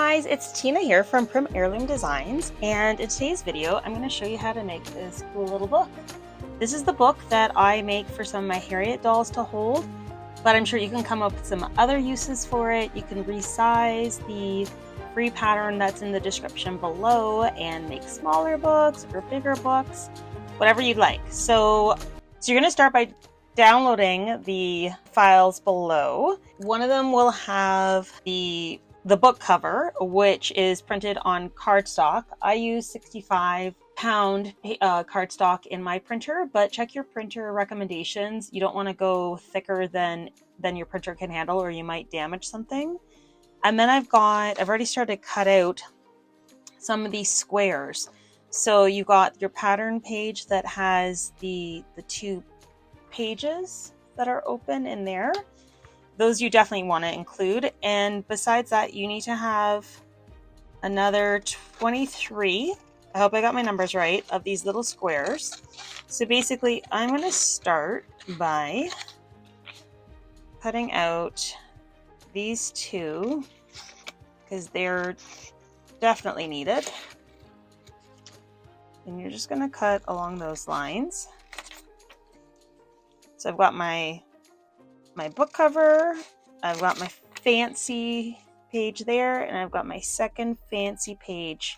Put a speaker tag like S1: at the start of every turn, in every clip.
S1: guys, it's Tina here from Prim Heirloom Designs, and in today's video I'm going to show you how to make this cool little book. This is the book that I make for some of my Harriet dolls to hold, but I'm sure you can come up with some other uses for it. You can resize the free pattern that's in the description below and make smaller books or bigger books, whatever you'd like. So you're going to start by downloading the files below. One of them will have the book cover, which is printed on cardstock. I use 65-pound cardstock in my printer, but check your printer recommendations. You don't want to go thicker than your printer can handle, or you might damage something. And then I've already started to cut out some of these squares. So you got your pattern page that has the two pages that are open in there. Those you definitely want to include. And besides that, you need to have another 23, I hope I got my numbers right, of these little squares. So basically, I'm going to start by cutting out these two because they're definitely needed. And you're just going to cut along those lines. So I've got my book cover, I've got my fancy page there, and I've got my second fancy page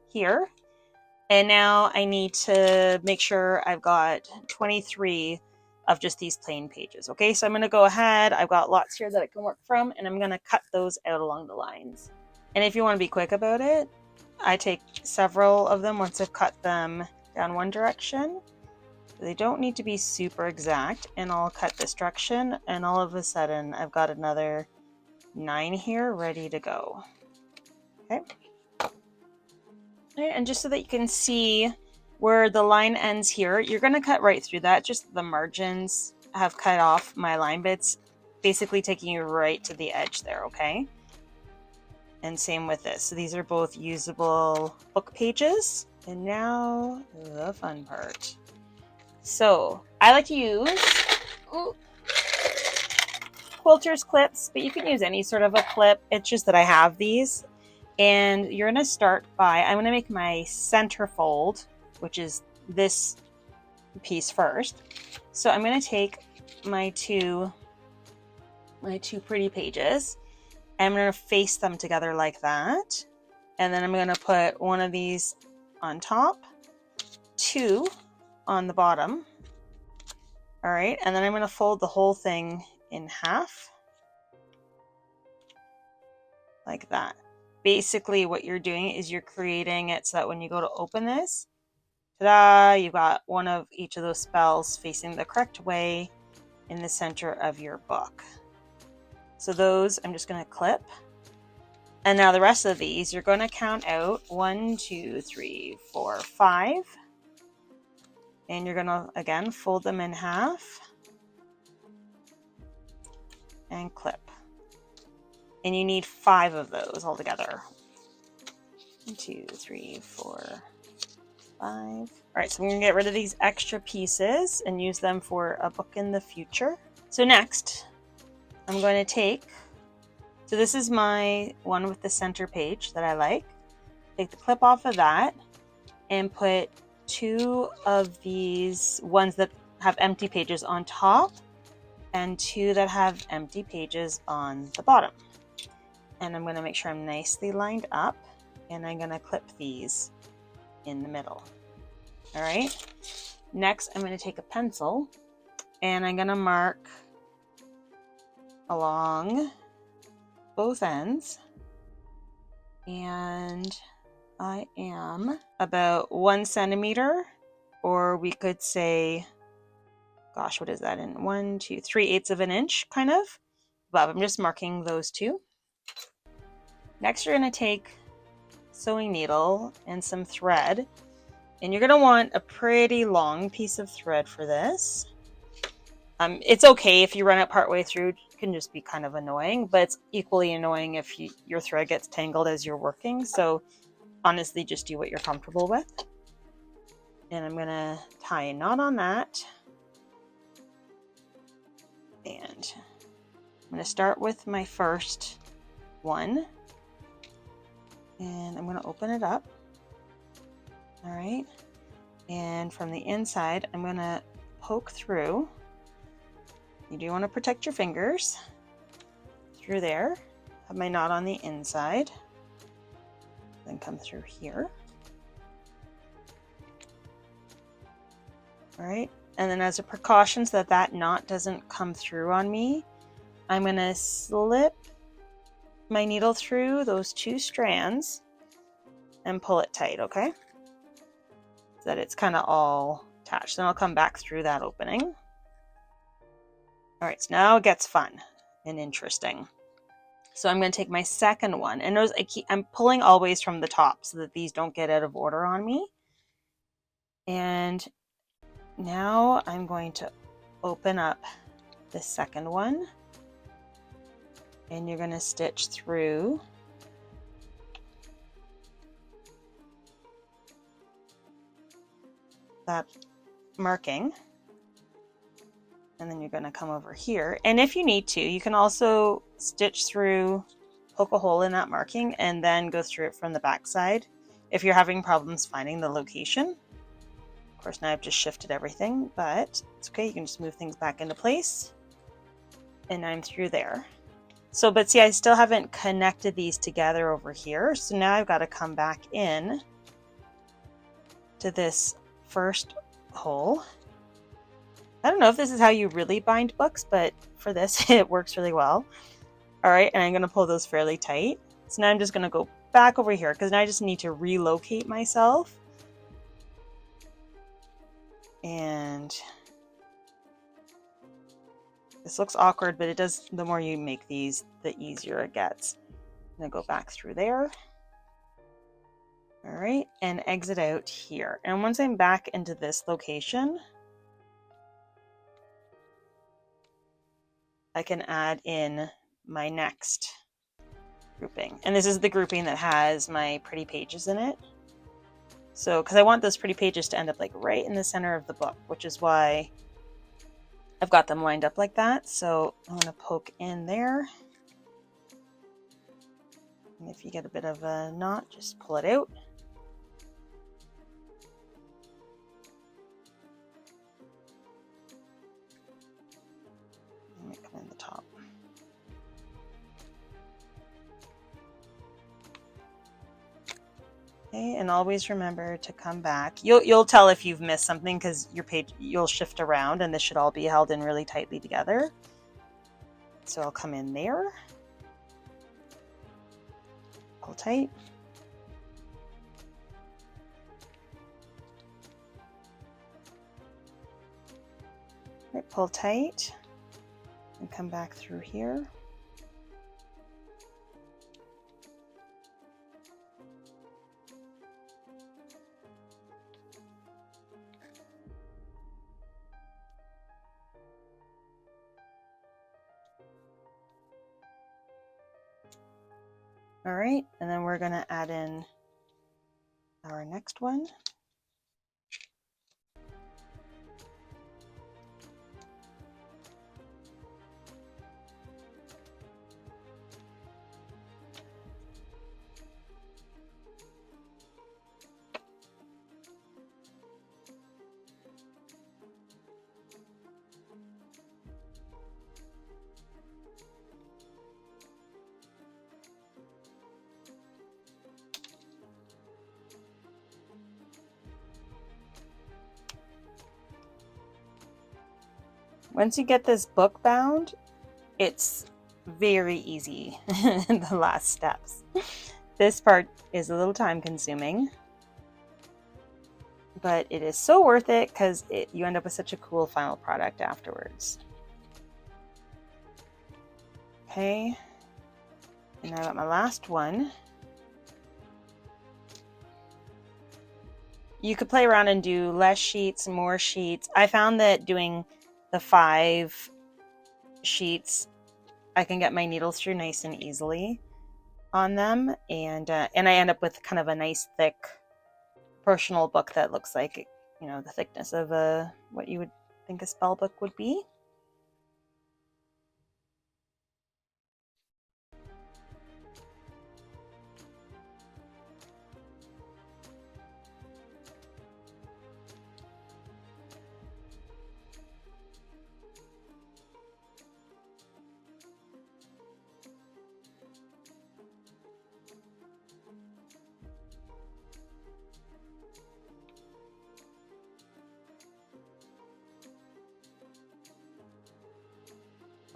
S1: here. And now I need to make sure I've got 23 of just these plain pages. Okay, so I'm going to go ahead. I've got lots here that I can work from, and I'm going to cut those out along the lines. And if you want to be quick about it, I take several of them once I've cut them down one direction. They don't need to be super exact, and I'll cut this direction, and all of a sudden I've got another 9 here ready to go. Okay. And just so that you can see where the line ends here, you're going to cut right through that. Just the margins have cut off my line bits, basically taking you right to the edge there, okay? And same with this. So these are both usable book pages. And now the fun part. So I like to use quilter's clips, but you can use any sort of a clip. It's just that I have these. And you're going to start by, I'm going to make my center fold, which is this piece first. So I'm going to take my two pretty pages, and I'm going to face them together like that. And then I'm going to put one of these on top, 2 on the bottom. All right, and then I'm going to fold the whole thing in half like that. Basically what you're doing is you're creating it so that when you go to open this, ta-da, you've got one of each of those spells facing the correct way in the center of your book. So those I'm just going to clip. And now the rest of these, you're going to count out 1, 2, 3, 4, 5. And you're going to, again, fold them in half and clip. And you need 5 of those altogether. 1, 2, 3, 4, 5. All right, so I'm going to get rid of these extra pieces and use them for a book in the future. So next, I'm going to take, so this is my one with the center page that I like. Take the clip off of that and put 2 of these ones that have empty pages on top and 2 that have empty pages on the bottom. And I'm going to make sure I'm nicely lined up, and I'm going to clip these in the middle. All right. Next, I'm going to take a pencil and I'm going to mark along both ends, and I am about 1 centimeter, or we could say, gosh, what is that in 1, 2, 3/8 of an inch, kind of. But I'm just marking those 2. Next, you're going to take sewing needle and some thread, and you're going to want a pretty long piece of thread for this. It's okay if you run it partway through. It can just be kind of annoying, but it's equally annoying if your thread gets tangled as you're working. So honestly, just do what you're comfortable with. And I'm going to tie a knot on that. And I'm going to start with my first one. And I'm going to open it up. All right. And from the inside, I'm going to poke through. You do want to protect your fingers. Through there. Have my knot on the inside. Then come through here. All right. And then as a precaution so that that knot doesn't come through on me, I'm going to slip my needle through those 2 strands and pull it tight, okay? So that it's kind of all attached. Then I'll come back through that opening. All right, so now it gets fun and interesting. So I'm going to take my second one, and notice I'm pulling always from the top so that these don't get out of order on me. And now I'm going to open up the second one, and you're going to stitch through that marking, and then you're going to come over here, and if you need to, you can also stitch through, poke a hole in that marking, and then go through it from the back side if you're having problems finding the location. Of course, now I've just shifted everything, but it's okay. You can just move things back into place, and I'm through there. So, but see, I still haven't connected these together over here, so now I've got to come back in to this first hole. I don't know if this is how you really bind books, but for this it works really well. All right, and I'm going to pull those fairly tight. So now I'm just going to go back over here because now I just need to relocate myself. And this looks awkward, but it does, the more you make these, the easier it gets. I'm going to go back through there. All right, and exit out here. And once I'm back into this location, I can add in my next grouping. And this is the grouping that has my pretty pages in it. So, because I want those pretty pages to end up like right in the center of the book, which is why I've got them lined up like that. So I'm going to poke in there. And if you get a bit of a knot, just pull it out. Let me come in the top. Okay, and always remember to come back. You'll tell if you've missed something because your page, you'll shift around, and this should all be held in really tightly together. So I'll come in there, pull tight. Right, pull tight, and come back through here. All right, and then we're going to add in our next one. Once you get this book bound, it's very easy in the last steps. This part is a little time consuming, but it is so worth it because you end up with such a cool final product afterwards. Okay, and I got my last one. You could play around and do less sheets, more sheets. I found that doing the 5 sheets, I can get my needles through nice and easily on them, and I end up with kind of a nice thick proportional book that looks like, you know, the thickness of what you would think a spell book would be.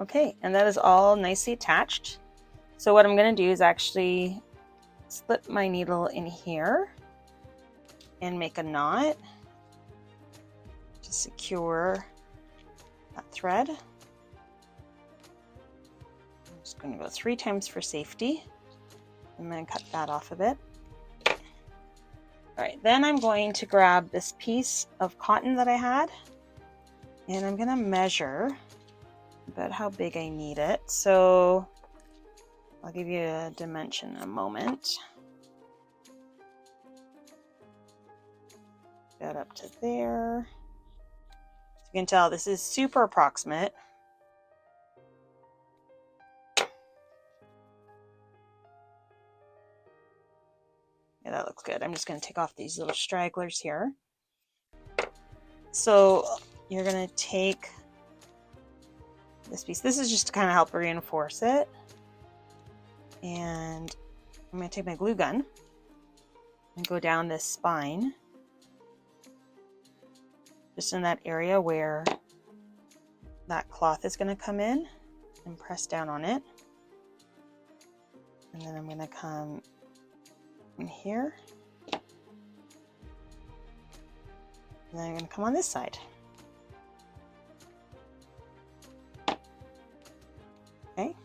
S1: Okay, and that is all nicely attached. So what I'm going to do is actually slip my needle in here and make a knot to secure that thread. I'm just going to go 3 times for safety. I'm going to cut that off a bit. All right, then I'm going to grab this piece of cotton that I had, and I'm going to measure about how big I need it. So I'll give you a dimension in a moment. That up to there. So you can tell this is super approximate. Yeah, that looks good. I'm just going to take off these little stragglers here. So you're going to take this piece. This is just to kind of help reinforce it. And I'm going to take my glue gun and go down this spine, just in that area where that cloth is going to come in, and press down on it. And then I'm going to come in here. And then I'm going to come on this side. Okay.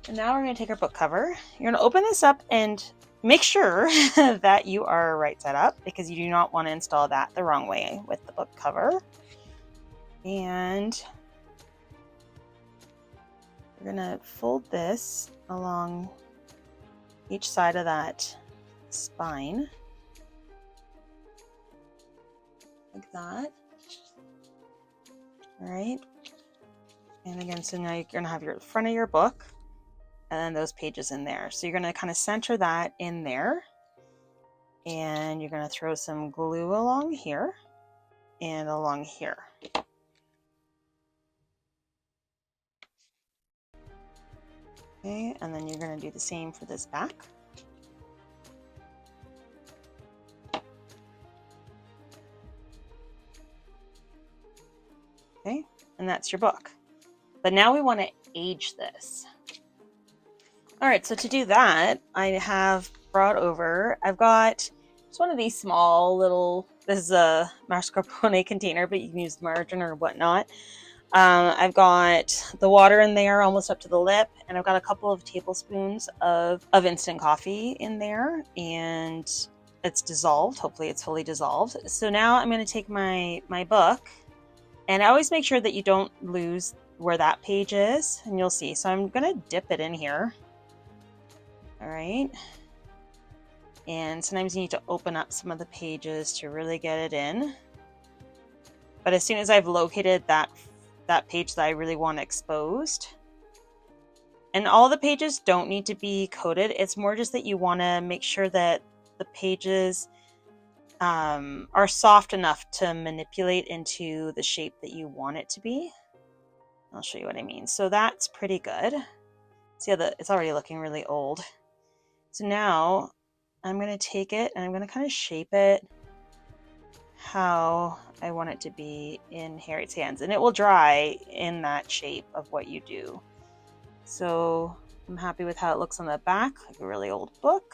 S1: And now we're going to take our book cover. You're going to open this up and make sure that you are right side up, because you do not want to install that the wrong way with the book cover. And we're going to fold this along each side of that spine, like that. All right. And again, so now you're going to have your front of your book and then those pages in there. So you're going to kind of center that in there, and you're going to throw some glue along here and along here. Okay, and then you're going to do the same for this back. Okay, and that's your book. But now we want to age this. All right, so to do that, I have brought over, I've got just one of these small little, this is a mascarpone container, but you can use margarine or whatnot. I've got the water in there almost up to the lip, and I've got a couple of tablespoons of instant coffee in there, and it's dissolved. Hopefully it's fully dissolved. So now I'm going to take my book, and I always make sure that you don't lose where that page is, and you'll see. So I'm going to dip it in here. All right. And sometimes you need to open up some of the pages to really get it in. But as soon as I've located that page that I really want exposed, and all the pages don't need to be coated, it's more just that you want to make sure that the pages are soft enough to manipulate into the shape that you want it to be. I'll show you what I mean. So that's pretty good. See how it's already looking really old. So now I'm going to take it and I'm going to kind of shape it how I want it to be in Harriet's hands, and it will dry in that shape of what you do. So I'm happy with how it looks on the back, like a really old book,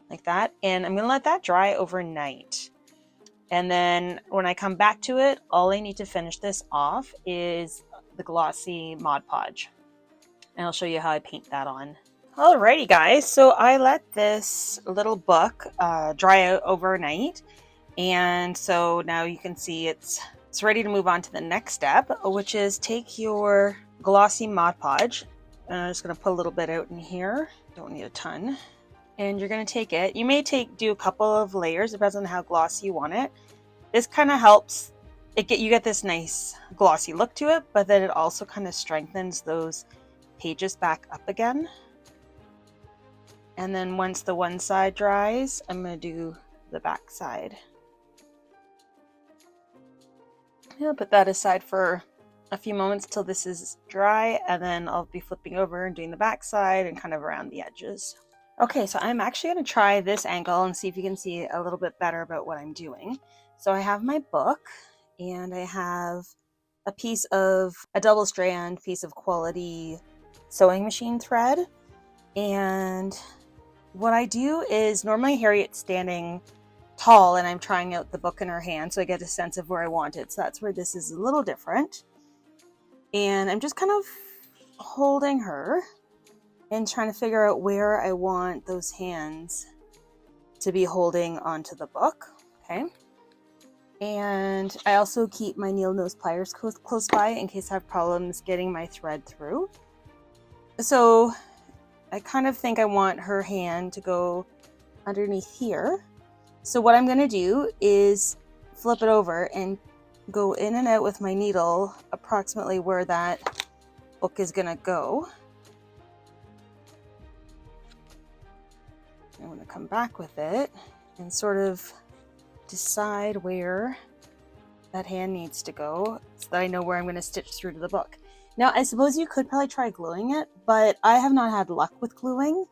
S1: like that. And I'm going to let that dry overnight. And then when I come back to it, all I need to finish this off is the glossy Mod Podge. And I'll show you how I paint that on. Alrighty guys, so I let this little book dry out overnight. And so now you can see it's ready to move on to the next step, which is take your glossy Mod Podge. And I'm just going to put a little bit out in here. Don't need a ton. And you're going to take it. You may do a couple of layers, depends on how glossy you want it. This kind of helps you get this nice glossy look to it, but then it also kind of strengthens those pages back up again. And then once the one side dries, I'm going to do the back side. I'll put that aside for a few moments till this is dry, and then I'll be flipping over and doing the back side and kind of around the edges. Okay, so I'm actually going to try this angle and see if you can see a little bit better about what I'm doing. So I have my book, and I have a double strand piece of quality sewing machine thread. And what I do is, normally Harriet's standing tall and I'm trying out the book in her hand, so I get a sense of where I want it. So that's where this is a little different. And I'm just kind of holding her and trying to figure out where I want those hands to be holding onto the book. Okay. And I also keep my needle nose pliers close by in case I have problems getting my thread through. So I kind of think I want her hand to go underneath here. So what I'm going to do is flip it over and go in and out with my needle approximately where that book is going to go. I'm going to come back with it and sort of decide where that hand needs to go so that I know where I'm going to stitch through to the book. Now, I suppose you could probably try gluing it, but I have not had luck with gluing.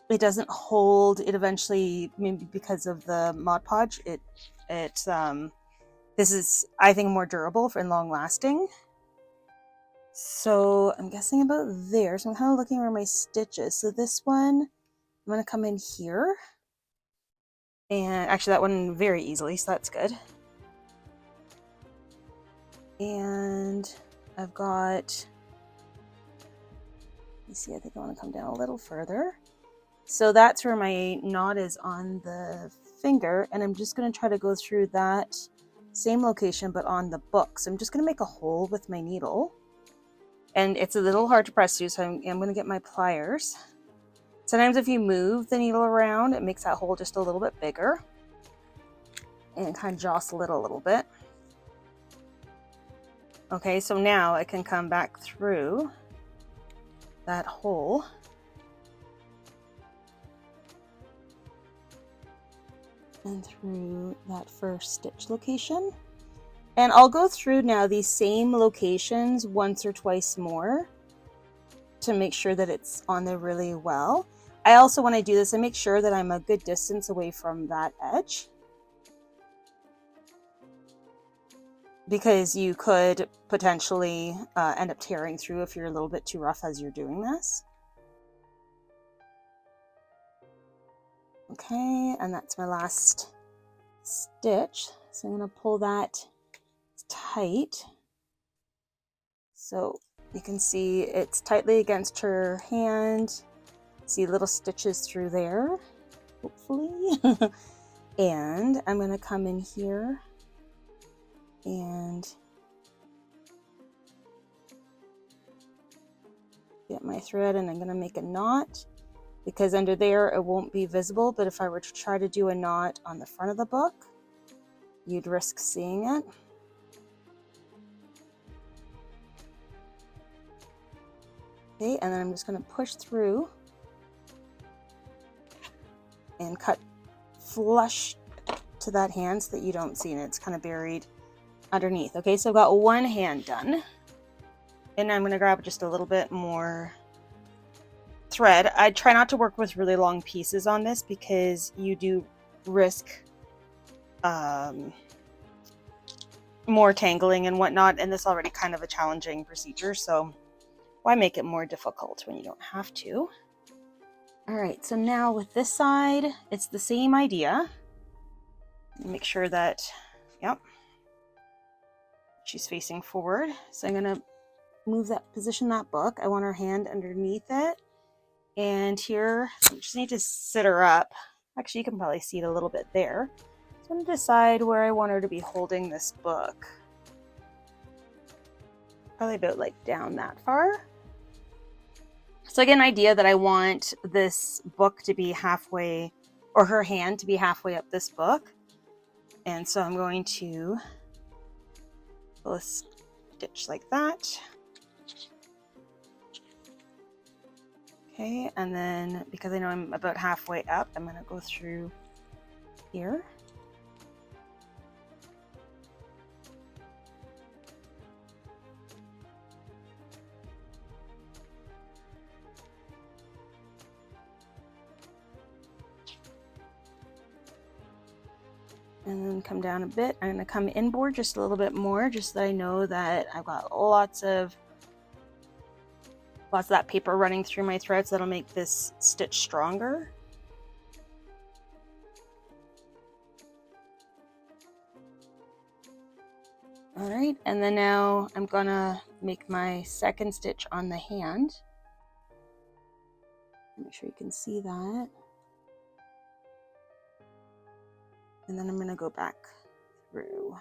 S1: It doesn't hold. It eventually, maybe because of the Mod Podge, this is, I think, more durable and long lasting. So I'm guessing about there. So I'm kind of looking where my stitch is. So this one, I'm going to come in here. And actually that one very easily, so that's good. And I've got, you see, I think I want to come down a little further. So that's where my knot is on the finger, and I'm just going to try to go through that same location but on the book. So I'm just going to make a hole with my needle, and it's a little hard to press through, so I'm going to get my pliers. Sometimes if you move the needle around, it makes that hole just a little bit bigger and kind of jostle it a little bit. Okay, so now I can come back through that hole and through that first stitch location. And I'll go through now these same locations once or twice more to make sure that it's on there really well. I also, when I do this, I make sure that I'm a good distance away from that edge, because you could potentially end up tearing through if you're a little bit too rough as you're doing this. Okay, and that's my last stitch. So I'm going to pull that tight. So you can see it's tightly against her hand. See little stitches through there, hopefully. And I'm going to come in here and get my thread, and I'm going to make a knot, because under there it won't be visible, but if I were to try to do a knot on the front of the book, you'd risk seeing it. Okay, and then I'm just going to push through and cut flush to that hand so that you don't see it. It's kind of buried underneath. Okay, so I've got one hand done, and I'm going to grab just a little bit more thread. I try not to work with really long pieces on this because you do risk more tangling and whatnot, and this is already kind of a challenging procedure, so why make it more difficult when you don't have to? All right, so now with this side, it's the same idea. Make sure that, yep, she's facing forward. So I'm gonna position that book. I want her hand underneath it. And here, I just need to sit her up. Actually, you can probably see it a little bit there. So I'm gonna decide where I want her to be holding this book. Probably about like down that far. So I get an idea that I want this book to be halfway, or her hand to be halfway up this book. And so I'm going to pull a stitch like that. Okay, and then because I know I'm about halfway up, I'm going to go through here. and then come down a bit. I'm going to come inboard just a little bit more, just so that I know that I've got lots of that paper running through my threads. That'll make this stitch stronger. All right, and then now I'm gonna make my second stitch on the hand. Make sure you can see that. And then I'm gonna go back through.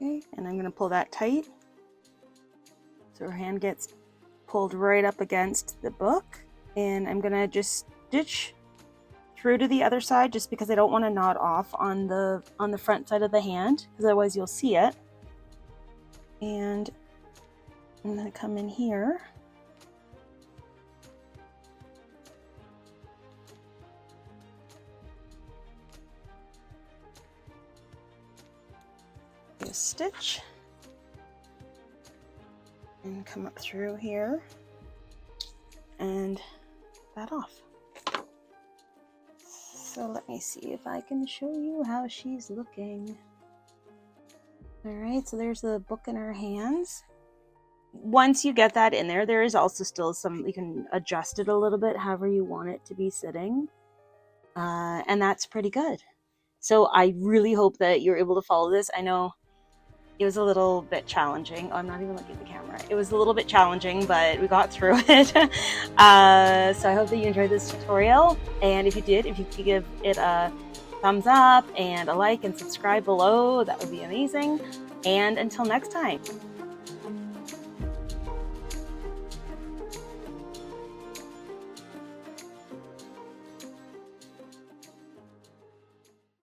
S1: Okay, and I'm going to pull that tight so her hand gets pulled right up against the book, and I'm going to just stitch through to the other side just because I don't want to knot off on the front side of the hand, because otherwise you'll see it. And I'm going to come in here. Stitch and come up through here and that off. So let me see if I can show you how she's looking. All right, so there's the book in her hands. Once you get that in there, there is also still some, you can adjust it a little bit however you want it to be sitting, and that's pretty good. So I really hope that you're able to follow this. I know it was a little bit challenging. Oh, I'm not even looking at the camera. It was a little bit challenging, but we got through it. So I hope that you enjoyed this tutorial. And if you did, if you could give it a thumbs up and a like and subscribe below, that would be amazing. And until next time.